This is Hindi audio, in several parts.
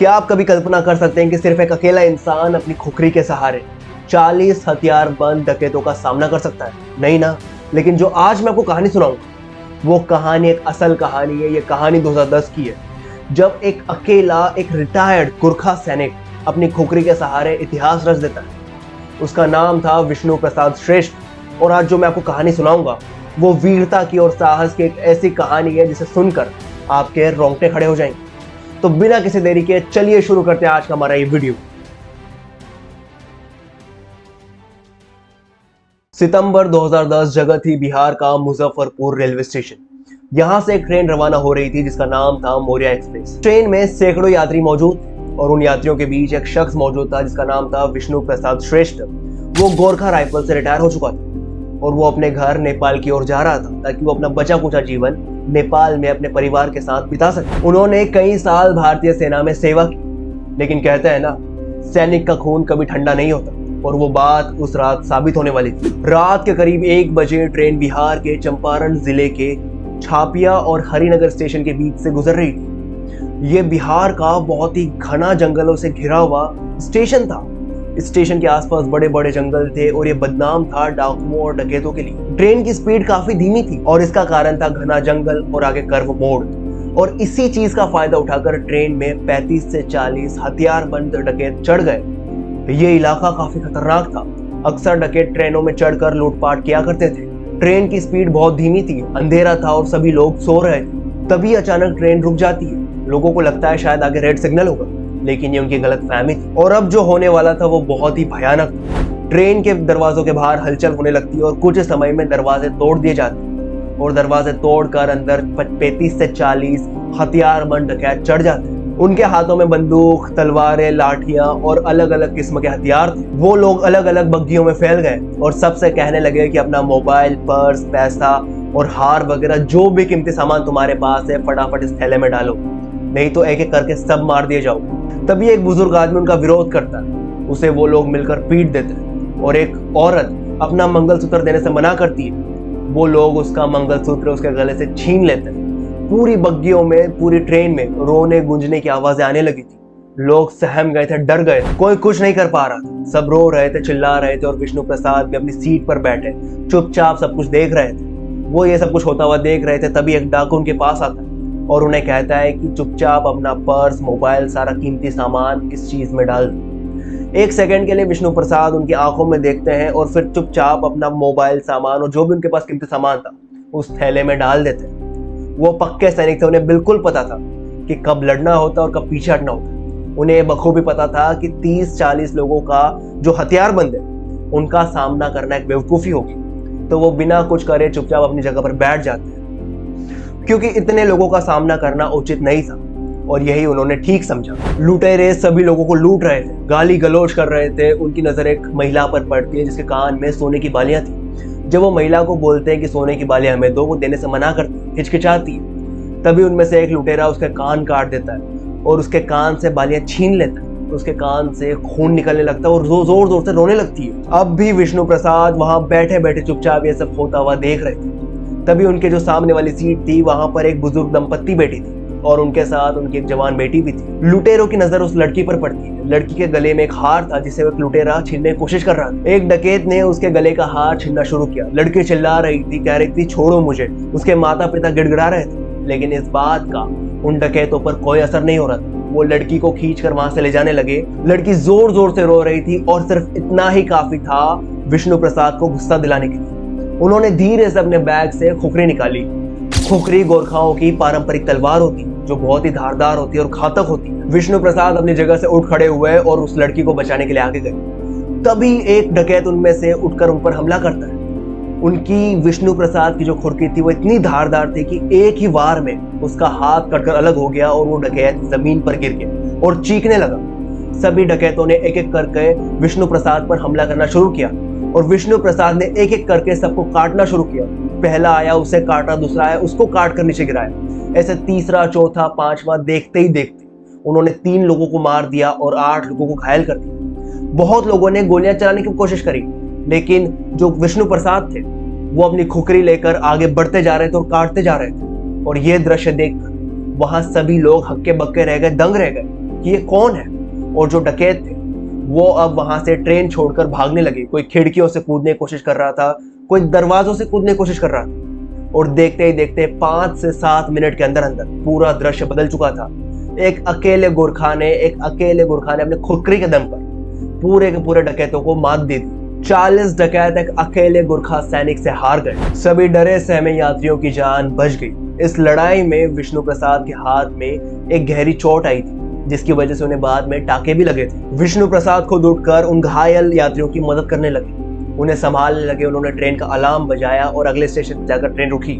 क्या आप कभी कल्पना कर सकते हैं कि सिर्फ एक अकेला इंसान अपनी खुखरी के सहारे 40 हथियारबंद डकैतों का सामना कर सकता है? नहीं ना। लेकिन जो आज मैं आपको कहानी सुनाऊंगा वो कहानी एक असल कहानी है। ये कहानी 2010 की है, जब एक अकेला एक रिटायर्ड गुरखा सैनिक अपनी खुखरी के सहारे इतिहास रच देता है। उसका नाम था विष्णु प्रसाद श्रेष्ठ। और आज जो मैं आपको कहानी सुनाऊंगा वो वीरता की और साहस की एक ऐसी कहानी है जिसे सुनकर आपके रोंगटे खड़े हो जाएंगे। तो बिना किसी देरी के चलिए शुरू करते हैं आज का हमारा ये वीडियो। सितंबर 2010 जगह थी बिहार का मुजफ्फरपुर रेलवे स्टेशन। यहां से एक ट्रेन रवाना हो रही थी जिसका नाम था मौर्या एक्सप्रेस। ट्रेन में सैकड़ों यात्री मौजूद और उन यात्रियों के बीच एक शख्स मौजूद था जिसका नाम था विष्णु प्रसाद श्रेष्ठ। वो गोरखा राइफल से रिटायर हो चुका था और वो अपने घर नेपाल की ओर जा रहा था ताकि वो अपना बचा कुचा जीवन नेपाल में अपने परिवार के साथ बिता सके। उन्होंने कई साल भारतीय सेना में सेवा की, लेकिन कहते हैं ना, सैनिक का खून कभी ठंडा नहीं होता। और वो बात उस रात साबित होने वाली थी। रात के करीब 1 बजे ट्रेन बिहार के चंपारण जिले के छापिया और हरिनगर स्टेशन के बीच से गुजर रही थी। ये बिहार का बहुत ही घना जंगलों से घिरा हुआ स्टेशन था। इस स्टेशन के आसपास बड़े बड़े जंगल थे और ये बदनाम था डाकुओं और डकैतों के लिए। ट्रेन की स्पीड काफी धीमी थी और इसका कारण था घना जंगल और आगे कर्व मोड़। और इसी चीज का फायदा उठाकर ट्रेन में 35 से 40 हथियारबंद डकैत चढ़ गए। ये इलाका काफी खतरनाक था। अक्सर डकैत ट्रेनों में चढ़कर लूटपाट किया करते थे। ट्रेन की स्पीड बहुत धीमी थी, अंधेरा था और सभी लोग सो रहे थे। तभी अचानक ट्रेन रुक जाती है। लोगों को लगता है शायद आगे रेड सिग्नल होगा, लेकिन ये उनकी गलतफहमी थी। और अब जो होने वाला था वो बहुत ही भयानक था। ट्रेन के दरवाजों के बाहर हलचल होने लगती है और कुछ समय में दरवाजे तोड़ दिए जाते हैं और दरवाजे तोड़कर अंदर 35 से 40 हथियारबंद डकैत चढ़ जाते हैं। उनके हाथों में बंदूक, तलवारें, लाठियां और अलग अलग किस्म के हथियार थे। वो लोग अलग अलग बग्गियों में फैल गए और सबसे कहने लगे कि अपना मोबाइल, पर्स, पैसा और हार वगैरह जो भी कीमती सामान तुम्हारे पास है फटाफट इस थैले में डालो, नहीं तो एक एक करके सब मार दिए जाओ। तभी एक बुजुर्ग आदमी उनका विरोध करता है। उसे वो लोग मिलकर पीट देते हैं और एक औरत अपना मंगलसूत्र देने से मना करती है। वो लोग उसका मंगलसूत्र उसके गले से छीन लेते हैं। पूरी बग्गियों में, पूरी ट्रेन में रोने गूंजने की आवाजें आने लगी थी। लोग सहम गए थे, डर गए थे। कोई कुछ नहीं कर पा रहा था। सब रो रहे थे, चिल्ला रहे थे और विष्णु प्रसाद भी अपनी सीट पर बैठे चुपचाप सब कुछ देख रहे थे। वो ये सब कुछ होता हुआ देख रहे थे। तभी एक डाकू उनके पास आता है और उन्हें कहता है कि चुपचाप अपना पर्स, मोबाइल, सारा कीमती सामान इस चीज में डाल दो। 1 सेकंड के लिए विष्णु प्रसाद उनकी आंखों में देखते हैं और फिर चुपचाप अपना मोबाइल, सामान और जो भी उनके पास कीमती सामान था उस थैले में डाल देते हैं। वो पक्के सैनिक थे, उन्हें बिल्कुल पता था कि कब लड़ना होता और कब पीछे हटना होता। उन्हें बखूबी पता था कि 30-40 लोगों का जो हथियारबंद है उनका सामना करना एक बेवकूफी होगी। तो वो बिना कुछ करे चुपचाप अपनी जगह पर बैठ जाते हैं, क्योंकि इतने लोगों का सामना करना उचित नहीं था और यही उन्होंने ठीक समझा। लुटेरे सभी लोगों को लूट रहे थे, गाली गलौज कर रहे थे। उनकी नजर एक महिला पर पड़ती है जिसके कान में सोने की बालियां थी। जब वो महिला को बोलते हैं कि सोने की बालियां हमें दो, वो देने से मना करती है, हिचकिचाती है। तभी उनमें से एक लुटेरा उसके कान काट देता है और उसके कान से बालियां छीन लेता है। उसके कान से खून निकलने लगता है और जोर जोर से रोने लगती है। अब भी विष्णु प्रसाद वहां बैठे बैठे चुपचाप ये सब होता हुआ देख रहे थे। तभी उनके जो सामने वाली सीट थी वहां पर एक बुजुर्ग दंपत्ति बैठी थी और उनके साथ उनकी एक जवान बेटी भी थी। लुटेरों की नजर उस लड़की पर पड़ती है। लड़की के गले में एक हार था जिसे एक लुटेरा छीनने की कोशिश कर रहा था। एक डकैत ने उसके गले का हार छीनना शुरू किया। लड़की चिल्ला रही थी, कह रही थी छोड़ो मुझे। उसके माता पिता गिड़गिड़ा रहे थे, लेकिन इस बात का उन डकैतों पर कोई असर नहीं हो रहा था। वो लड़की को खींचकर वहां से ले जाने लगे। लड़की जोर जोर से रो रही थी और सिर्फ इतना ही काफी था विष्णु प्रसाद को गुस्सा दिलाने के लिए। उन्होंने धीरे से अपने बैग से खुखरी निकाली। खुखरी गोरखाओं की पारंपरिक तलवार होती है जो बहुत ही धारदार होती है और घातक होती है। विष्णु प्रसाद अपनी जगह से उठ खड़े हुए और उस लड़की को बचाने के लिए आगे गए। तभी एक डकैत उनमें से उठकर उन पर हमला करता है। उनकी विष्णु प्रसाद की जो खुरकी थी वो इतनी धारदार थी कि एक ही वार में उसका हाथ कटकर अलग हो गया और वो डकैत जमीन पर गिर गया और चीखने लगा। सभी डकैतों ने एक एक करके विष्णु प्रसाद पर हमला करना शुरू किया और विष्णु प्रसाद ने एक एक करके सबको काटना शुरू किया। पहला आया उसे काटा, दूसरा आया उसको काट कर नीचे गिराया। ऐसे तीसरा, चौथा, पांचवा देखते ही देखते उन्होंने 3 लोगों को मार दिया और 8 लोगों को घायल कर दिया। बहुत लोगों ने गोलियां चलाने की कोशिश करी, लेकिन जो विष्णु प्रसाद थे वो अपनी खुखरी लेकर आगे बढ़ते जा रहे थे और काटते जा रहे थे। और ये दृश्य देखकर वहां सभी लोग हक्के बक्के रह गए, दंग रह गए। कि ये कौन है। और जो डकैत थे वो अब वहां से ट्रेन छोड़कर भागने लगे। कोई खिड़कियों से कूदने की कोशिश कर रहा था, कोई दरवाजों से कूदने की कोशिश कर रहा था। और देखते ही देखते 5 से 7 मिनट के अंदर अंदर पूरा दृश्य बदल चुका था। एक अकेले गोरखा ने अपने खुरकरी के दम पर पूरे के पूरे डकैतों को मात दे दी। 40 डकैत एक अकेले गोरखा सैनिक से हार गए। सभी डरे सहमे यात्रियों की जान बच गई। इस लड़ाई में विष्णु प्रसाद के हाथ में एक गहरी चोट आई थी, जिसकी वजह से उन्हें बाद में टाके भी लगे थे। विष्णु प्रसाद खुद उठकर उन घायल यात्रियों की मदद करने लगे, उन्हें संभालने लगे। उन्होंने ट्रेन का अलार्म बजाया और अगले स्टेशन पर जाकर ट्रेन रुकी।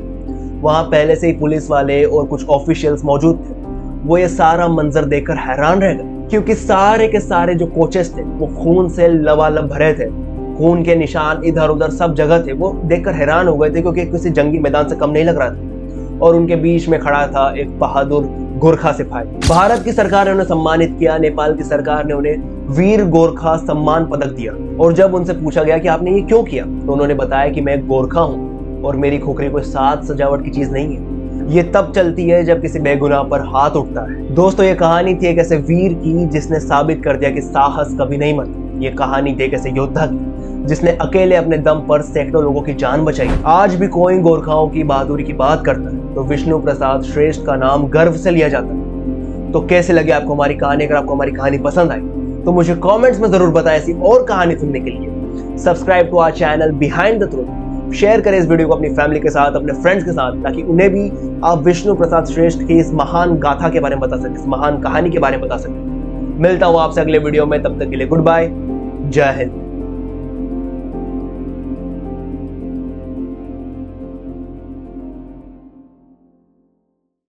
वहां पहले से ही पुलिस वाले और कुछ ऑफिशियल्स मौजूद थे। वो ये सारा मंजर देखकर हैरान रह गए, क्योंकि सारे के सारे जो कोचेस थे वो खून से लबालब भरे थे। खून के निशान इधर उधर सब जगह थे। वो देखकर हैरान हो गए थे, क्योंकि किसी जंगी मैदान से कम नहीं लग रहा था। और उनके बीच में खड़ा था एक बहादुर गोरखा सिपाही। भारत की सरकार ने उन्हें सम्मानित किया। नेपाल की सरकार ने उन्हें वीर गोरखा सम्मान पदक दिया। और जब उनसे पूछा गया कि आपने ये क्यों किया, तो उन्होंने बताया कि मैं एक गोरखा हूँ और मेरी खोखरी कोई साज सजावट की चीज नहीं है। ये तब चलती है जब किसी बेगुनाह पर हाथ उठता है। दोस्तों, ये कहानी थी एक ऐसे वीर की जिसने साबित कर दिया कि साहस कभी नहीं मरता। ये कहानी थी एक ऐसे योद्धा की जिसने अकेले अपने दम पर सैकड़ों लोगों की जान बचाई। आज भी कोई गोरखाओं की बहादुरी की बात करता है तो विष्णु प्रसाद श्रेष्ठ का नाम गर्व से लिया जाता है। तो कैसे लगे आपको हमारी कहानी? अगर आपको हमारी कहानी पसंद आई तो मुझे कमेंट्स में जरूर बताएं। ऐसी और कहानी सुनने के लिए subscribe to our channel behind the truth. Share करें इस वीडियो को अपनी फैमिली के साथ, अपने फ्रेंड्स के साथ, ताकि उन्हें भी आप विष्णु प्रसाद श्रेष्ठ की इस महान गाथा के बारे में बता सकें, इस महान कहानी के बारे में बता सकें। मिलता हूं आपसे अगले वीडियो में, तब तक के लिए गुड बाय, जय हिंद।